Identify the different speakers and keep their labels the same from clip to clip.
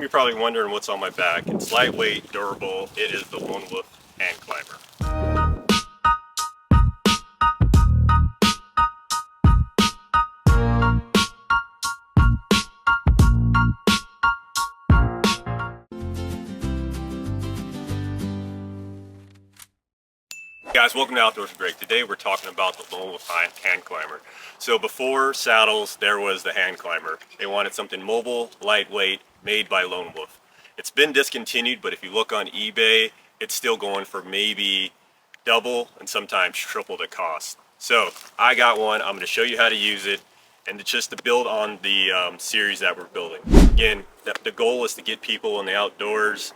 Speaker 1: you're probably wondering what's on my back. It's lightweight, durable. It is the Lone Wolf hand climber. Guys, welcome to Outdoors with Greg. Today we're talking about the Lone Wolf hand climber. So before saddles, there was the hand climber. They wanted something mobile, lightweight, made by Lone Wolf. It's been discontinued, but if you look on eBay, it's still going for maybe double and sometimes triple the cost. So I got one. I'm going to show you how to use it, and it's just to build on the series that we're building. Again, the goal is to get people in the outdoors,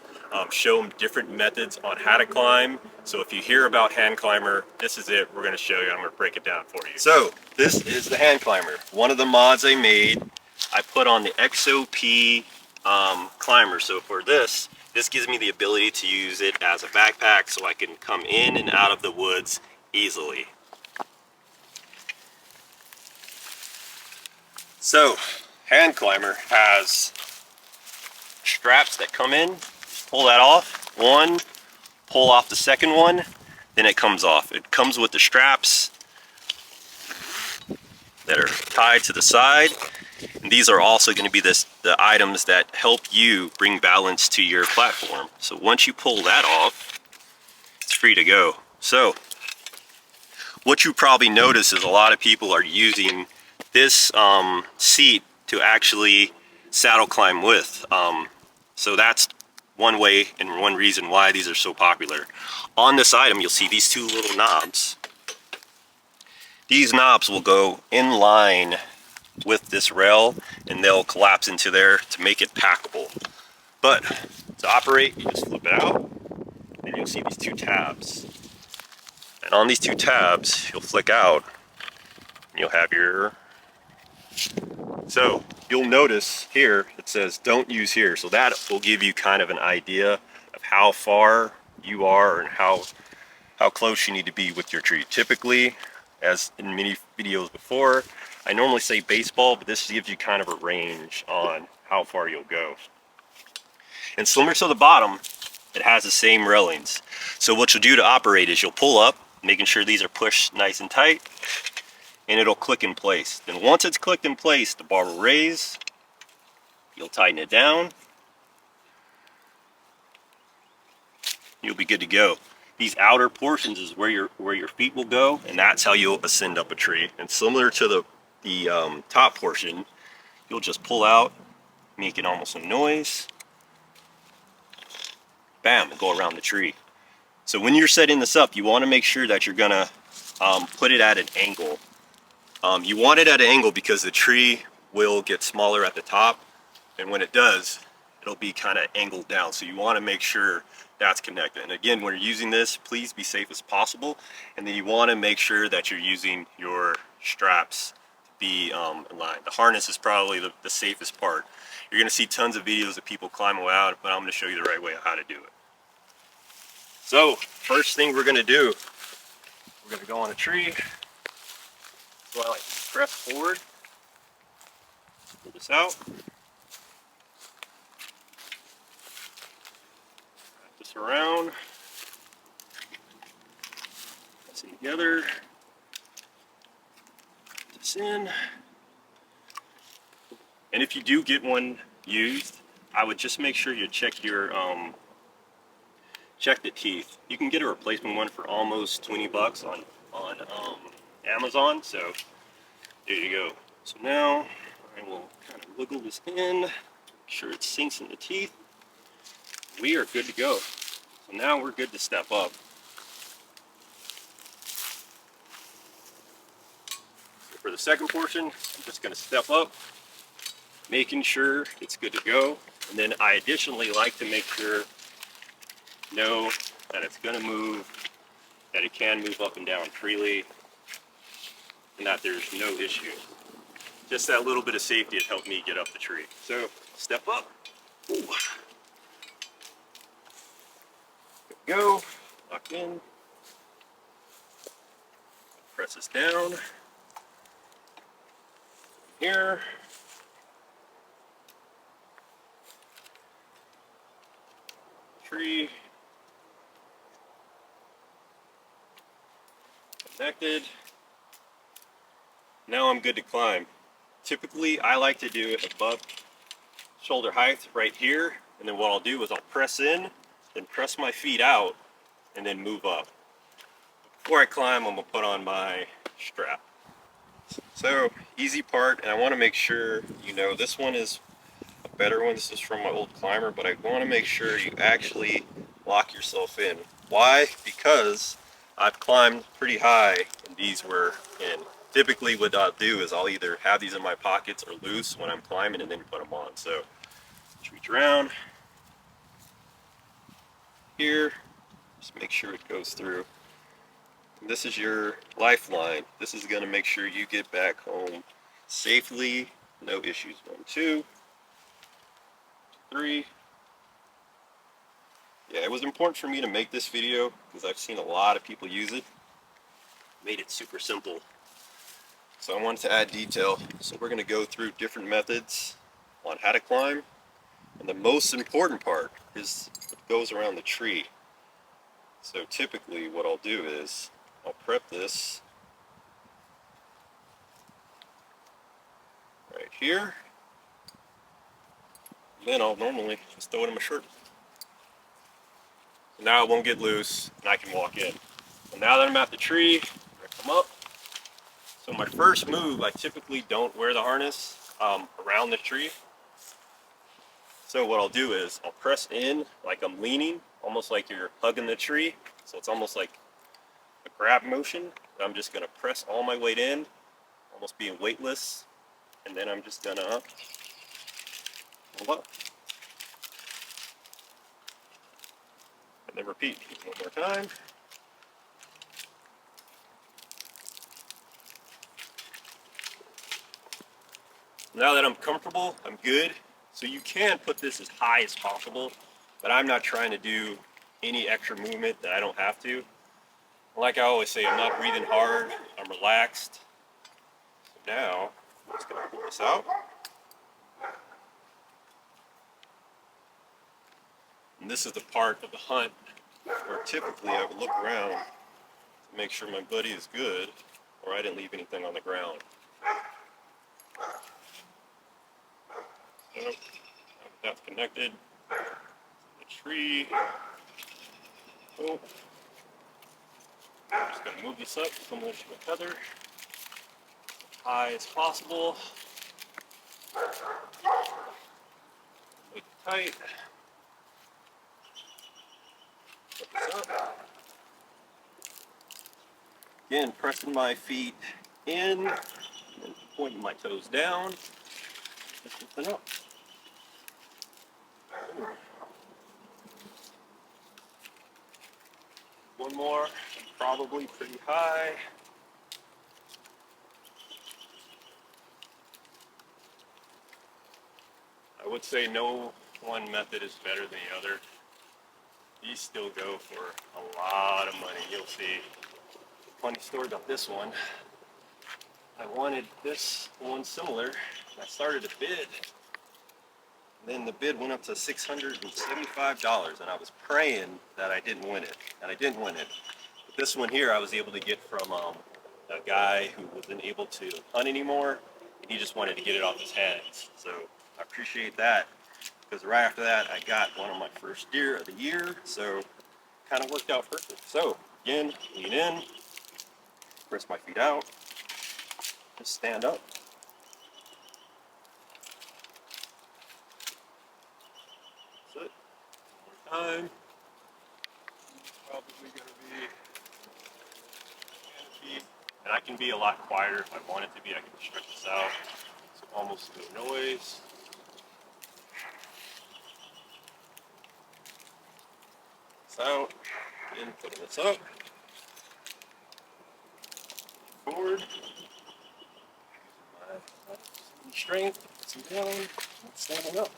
Speaker 1: show them different methods on how to climb. So if you hear about hand climber, this is it. We're going to show you. I'm going to break it down for you. So this is the hand climber. One of the mods I made, I put on the XOP climber. So for this gives me the ability to use it as a backpack so I can come in and out of the woods easily. So hand climber has straps that come in. Pull that off, one, pull off the second one, then it comes off. It comes with the straps that are tied to the side, and these are also going to be the items that help you bring balance to your platform. So once you pull that off, it's free to go. So what you probably notice is a lot of people are using this seat to actually saddle climb with. So that's one way and one reason why these are so popular. On this item, you'll see these two little knobs. These knobs will go in line with this rail and they'll collapse into there to make it packable. But to operate, you just flip it out and you'll see these two tabs. And on these two tabs, you'll flick out and you'll have your... So you'll notice here it says don't use here, so that will give you kind of an idea of how far you are and how close you need to be with your tree. Typically, as in many videos before, I normally say baseball, but this gives you kind of a range on how far you'll go. And similar to the bottom, it has the same railings. So what you'll do to operate is you'll pull up, making sure these are pushed nice and tight, and it'll click in place. Then once it's clicked in place, the bar will raise, you'll tighten it down, you'll be good to go. These outer portions is where your feet will go, and that's how you'll ascend up a tree. And similar to the top portion, you'll just pull out, making almost no noise, bam, and go around the tree. So when you're setting this up, you want to make sure that you're gonna put it at an angle. You want it at an angle because the tree will get smaller at the top, and when it does, it'll be kind of angled down. So you want to make sure that's connected. And again, when you're using this, please be safe as possible. And then you want to make sure that you're using your straps to be in line. The harness is probably the safest part. You're going to see tons of videos of people climbing without, but I'm going to show you the right way of how to do it. So first thing we're going to do, we're going to go on a tree. So I like to press forward, pull this out, wrap this around, press it together, put this in. And if you do get one used, I would just make sure you check your check the teeth. You can get a replacement one for almost 20 bucks on Amazon, so there you go. So now I will kind of wiggle this in, make sure it sinks in the teeth. We are good to go. So now we're good to step up. So for the second portion, I'm just going to step up, making sure it's good to go. And then I additionally like to make sure, know that it's going to move, that it can move up and down freely, and that there's no issue. Just that little bit of safety has helped me get up the tree. So step up. Ooh. Go, lock in, press this down, here, tree. Connected. Now I'm good to climb. Typically, I like to do it above shoulder height right here, and then what I'll do is I'll press in, then press my feet out, and then move up. Before I climb, I'm gonna put on my strap. So, easy part, and I wanna make sure, you know, this one is a better one. This is from my old climber, but I wanna make sure you actually lock yourself in. Why? Because I've climbed pretty high and these were in. Typically what I'll do is I'll either have these in my pockets or loose when I'm climbing and then put them on. So, just reach around here, just make sure it goes through. This is your lifeline. This is going to make sure you get back home safely, no issues. 1, 2, 3. Yeah, it was important for me to make this video because I've seen a lot of people use it. Made it super simple. So I wanted to add detail. So we're going to go through different methods on how to climb. And the most important part is what goes around the tree. So typically what I'll do is I'll prep this right here. Then I'll normally just throw it in my shirt. So now it won't get loose and I can walk in. So now that I'm at the tree, I come up. So my first move, I typically don't wear the harness around the tree. So what I'll do is I'll press in like I'm leaning, almost like you're hugging the tree. So it's almost like a grab motion. I'm just gonna press all my weight in, almost being weightless, and then I'm just gonna hold up. And then repeat one more time. Now that I'm comfortable, I'm good. So you can put this as high as possible, but I'm not trying to do any extra movement that I don't have to. Like I always say, I'm not breathing hard, I'm relaxed. So now, I'm just gonna pull this out. And this is the part of the hunt where typically I would look around to make sure my buddy is good or I didn't leave anything on the ground. So, now that that's connected, the tree. Oh. I'm just going to move this up similar to a feather, high as possible. Make it tight. Put this up. Again, pressing my feet in, and then pointing my toes down. Just lifting up. One more, probably pretty high. I would say no one method is better than the other. These still go for a lot of money. You'll see. Funny story about this one. I wanted this one similar, and I started a bid. Then the bid went up to $675, and I was praying that I didn't win it, and I didn't win it. But this one here I was able to get from a guy who wasn't able to hunt anymore, and he just wanted to get it off his hands. So I appreciate that, because right after that I got one of my first deer of the year, so kind of worked out perfect. So again, lean in, press my feet out, just stand up. That's it. One more time. Probably going to be feet. And I can be a lot quieter if I want it to be. I can stretch this out. So almost no noise. This out. Then putting this up. Forward. My strength. Some down. Standing up.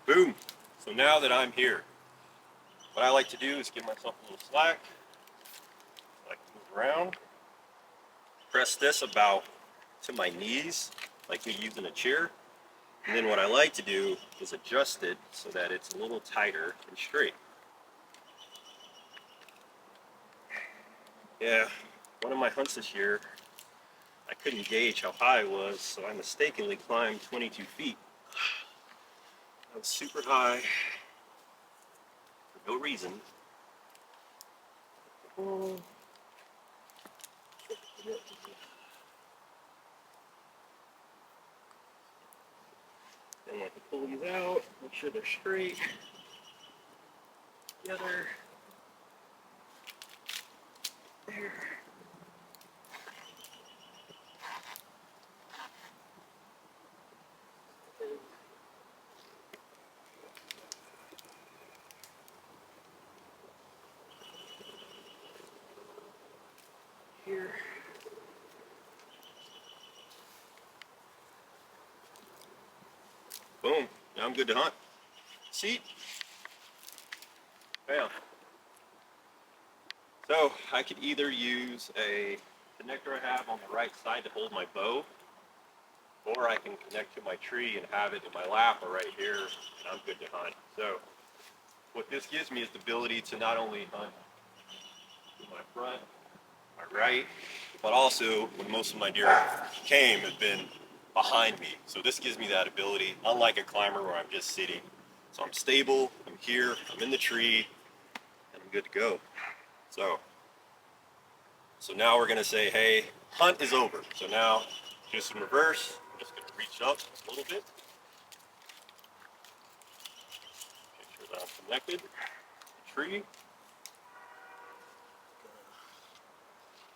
Speaker 1: Boom. So now that I'm here, what I like to do is give myself a little slack. I like to move around. Press this about to my knees, like me using a chair. And then what I like to do is adjust it so that it's a little tighter and straight. Yeah, one of my hunts this year, I couldn't gauge how high it was, so I mistakenly climbed 22 feet. I was super high for no reason. Then like to pull these out, make sure they're straight together. There. Here. Boom. Now I'm good to hunt. Seat. Bam. So I could either use a connector I have on the right side to hold my bow, or I can connect to my tree and have it in my lap or right here, and I'm good to hunt. So what this gives me is the ability to not only hunt to my front, my right, but also when most of my deer came have been behind me. So this gives me that ability, unlike a climber where I'm just sitting. So I'm stable, I'm here, I'm in the tree, and I'm good to go. So now we're gonna say, hey, hunt is over. So now, just in reverse, I'm just gonna reach up a little bit. Make sure that I'm connected to the tree.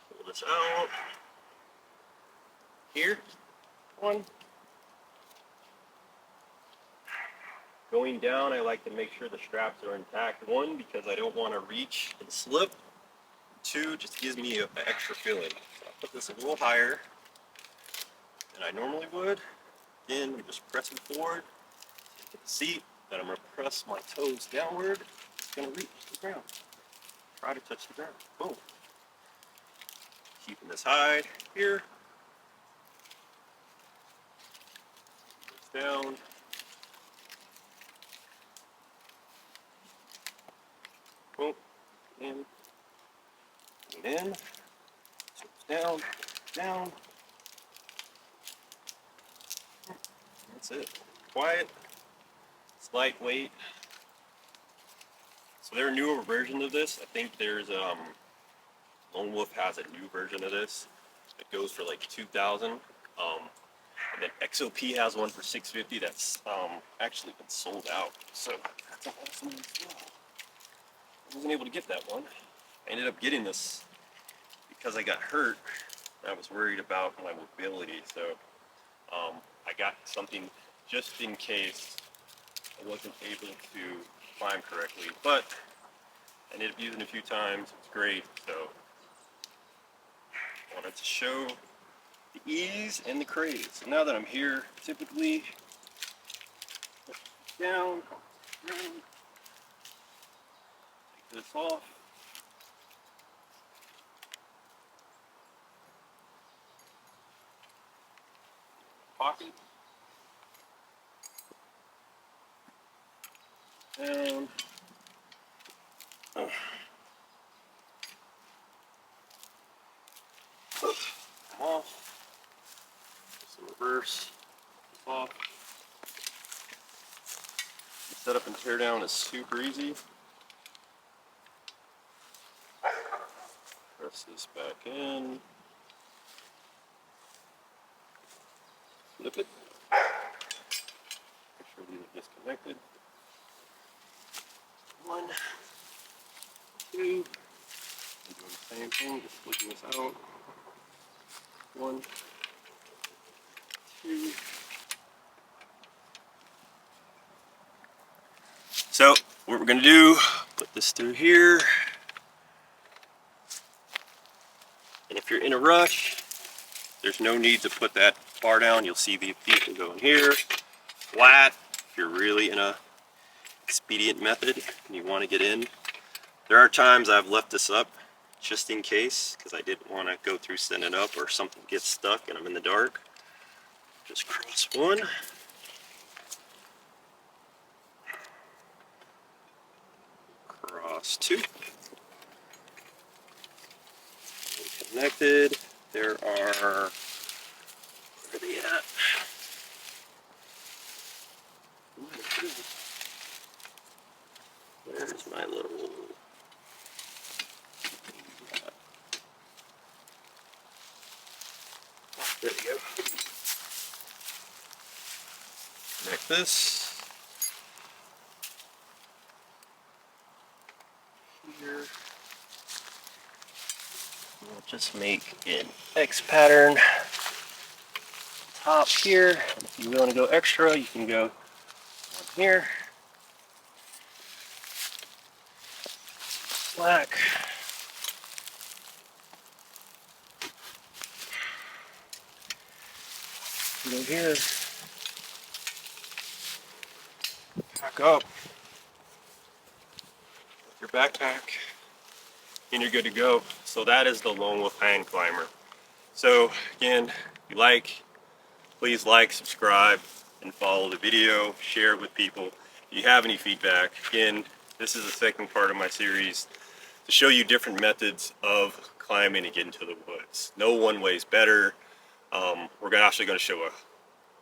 Speaker 1: Pull this out. Here, one. Going down, I like to make sure the straps are intact. One, because I don't want to reach and slip. Two, just gives me an extra feeling. So I'll put this a little higher than I normally would. Again, I'm just pressing forward into the seat. Then I'm going to press my toes downward. It's going to reach the ground. Try to touch the ground. Boom. Keeping this high here. This down. Boom. In. In. Down. Down. That's it. Quiet. It's lightweight. So there are newer versions of this. I think there's Lone Wolf has a new version of this. It goes for like 2,000. And then XOP has one for 650 that's actually been sold out. So that's an awesome one as well. I wasn't able to get that one. I ended up getting this because I got hurt. I was worried about my mobility, so I got something just in case I wasn't able to climb correctly. But I ended up using it a few times. It's great. So I wanted to show the ease and the craze. So now that I'm here, typically down, take this off. Pocket. Down. Come off. Just in reverse. Off. Setup and tear down is super easy. Press this back in. Flip it. Make sure these are disconnected. 1, 2. I'm doing the same thing, just flipping this out. 1, 2. So what we're gonna do, put this through here. And if you're in a rush, there's no need to put that bar down. You'll see the feet will go in here, flat. If you're really in a expedient method and you want to get in. There are times I've left this up just in case because I didn't want to go through setting it up or something gets stuck and I'm in the dark. Just cross one, That's two. Connected. There are, where are they at? Where's my little, there we go. Connect this here. We'll just make an X pattern top here. If you want to go extra, you can go on here. Black. Go here. Pack up your backpack, and you're good to go. So that is the Lone Wolf Hand Climber. So again, if you please like, subscribe, and follow the video. Share it with people. If you have any feedback, again, this is the second part of my series to show you different methods of climbing and getting to the woods. No one way is better. We're actually going to show a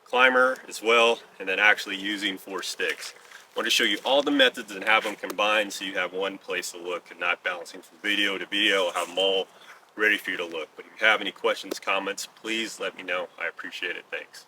Speaker 1: climber as well, and then actually using 4 sticks. I want to show you all the methods and have them combined so you have one place to look and not bouncing from video to video. I'll have them all ready for you to look. But if you have any questions, comments, please let me know. I appreciate it. Thanks.